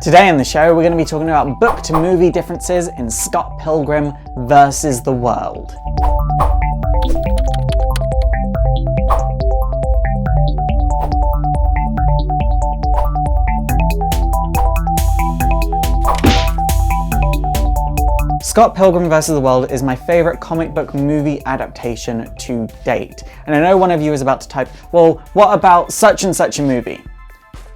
Today on the show, we're going to be talking about book-to-movie differences in Scott Pilgrim versus the World. Scott Pilgrim vs. the World is my favourite comic book movie adaptation to date. And I know one of you is about to type, well, what about such and such a movie?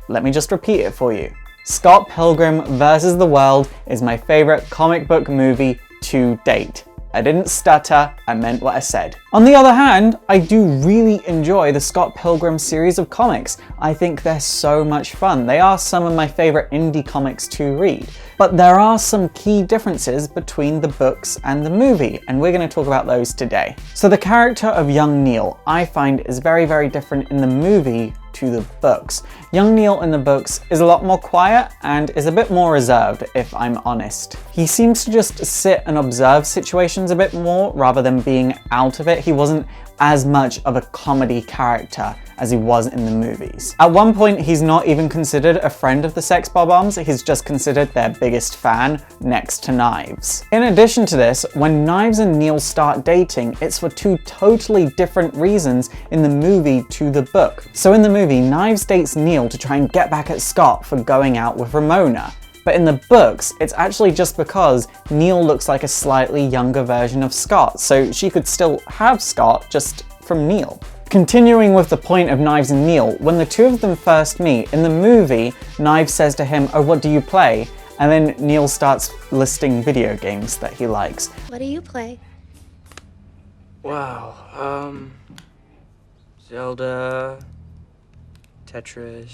Let me just repeat it for you. Scott Pilgrim vs. the World is my favourite comic book movie to date. I didn't stutter, I meant what I said. On the other hand, I do really enjoy the Scott Pilgrim series of comics. I think they're so much fun. They are some of my favourite indie comics to read. But there are some key differences between the books and the movie, and we're going to talk about those today. So the character of young Neil, I find, is very, very different in the movie to the books. Young Neil in the books is a lot more quiet and is a bit more reserved, if I'm honest. He seems to just sit and observe situations a bit more rather than being out of it. He wasn't as much of a comedy character as he was in the movies. At one point, he's not even considered a friend of the Sex Bob-ombs, he's just considered their biggest fan, next to Knives. In addition to this, when Knives and Neil start dating, it's for two totally different reasons in the movie to the book. So in the movie, Knives dates Neil to try and get back at Scott for going out with Ramona. But in the books, it's actually just because Neil looks like a slightly younger version of Scott, so she could still have Scott, just from Neil. Continuing with the point of Knives and Neil, when the two of them first meet, in the movie, Knives says to him, "Oh, what do you play?" And then Neil starts listing video games that he likes. What do you play? Wow, Zelda, Tetris.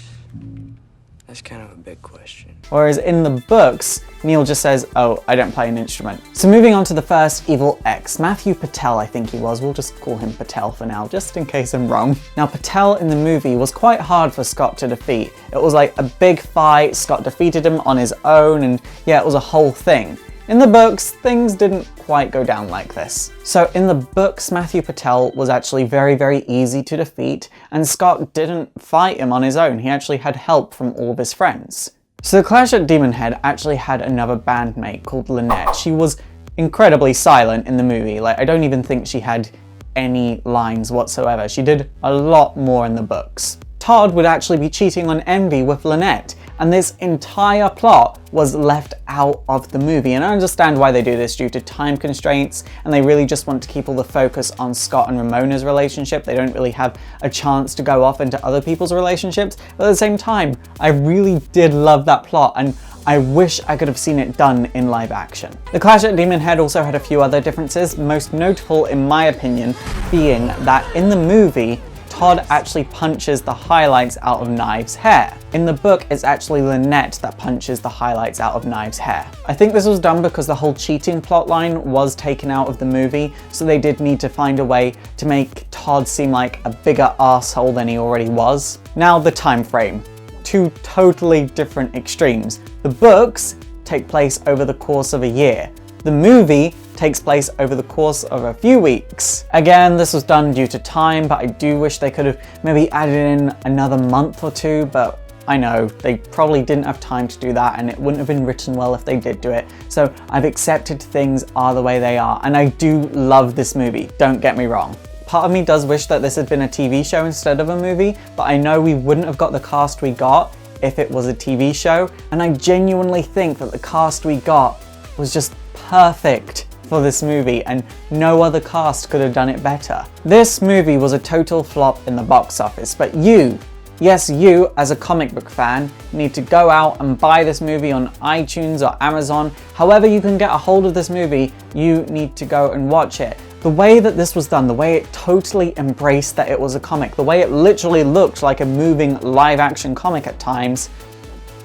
That's kind of a big question. Whereas in the books, Neil just says, "Oh, I don't play an instrument." So moving on to the first evil ex, Matthew Patel, I think he was. We'll just call him Patel for now, just in case I'm wrong. Now, Patel in the movie was quite hard for Scott to defeat. It was like a big fight, Scott defeated him on his own, and yeah, it was a whole thing. In the books, things didn't quite go down like this. So in the books, Matthew Patel was actually very, very easy to defeat, and Scott didn't fight him on his own. He actually had help from all of his friends. So the clash at Demonhead actually had another bandmate called Lynette. She was incredibly silent in the movie. Like, I don't even think she had any lines whatsoever. She did a lot more in the books. Todd would actually be cheating on Envy with Lynette, and this entire plot was left out of the movie. And I understand why they do this due to time constraints, and they really just want to keep all the focus on Scott and Ramona's relationship. They don't really have a chance to go off into other people's relationships. But at the same time, I really did love that plot, and I wish I could have seen it done in live action. The clash at Demonhead also had a few other differences, most notable in my opinion being that in the movie, Todd actually punches the highlights out of Knives' hair. In the book, it's actually Lynette that punches the highlights out of Knives' hair. I think this was done because the whole cheating plotline was taken out of the movie, so they did need to find a way to make Todd seem like a bigger arsehole than he already was. Now, the time frame. Two totally different extremes. The books take place over the course of a year. The movie takes place over the course of a few weeks. Again, this was done due to time, but I do wish they could have maybe added in another month or two, but I know they probably didn't have time to do that, and it wouldn't have been written well if they did do it. So I've accepted things are the way they are, and I do love this movie, don't get me wrong. Part of me does wish that this had been a TV show instead of a movie, but I know we wouldn't have got the cast we got if it was a TV show, and I genuinely think that the cast we got was just perfect for this movie, and no other cast could have done it better. This movie was a total flop in the box office, but you, yes you, as a comic book fan, need to go out and buy this movie on iTunes or Amazon. However you can get a hold of this movie, you need to go and watch it. The way that this was done, the way it totally embraced that it was a comic, the way it literally looked like a moving live action comic at times,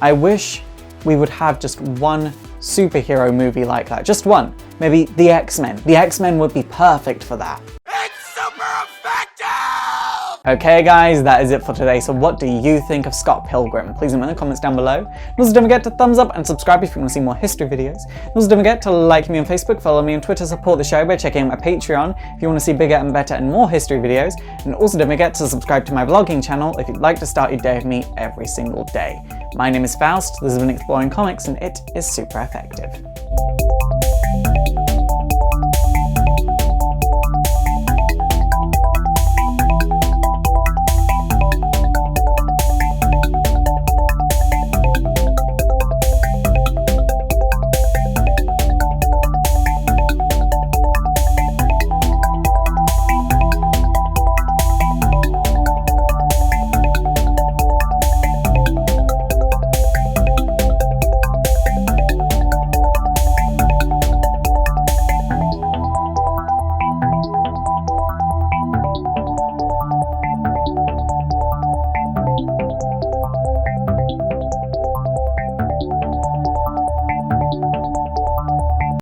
I wish we would have just one superhero movie like that. Just one. Maybe the X-Men. The X-Men would be perfect for that. Okay guys, that is it for today. So what do you think of Scott Pilgrim? Please leave in the comments down below. And also don't forget to thumbs up and subscribe if you want to see more history videos. And also don't forget to like me on Facebook, follow me on Twitter, support the show by checking out my Patreon if you want to see bigger and better and more history videos. And also don't forget to subscribe to my vlogging channel if you'd like to start your day with me every single day. My name is Faust, this has been Exploring Comics, and it is super effective.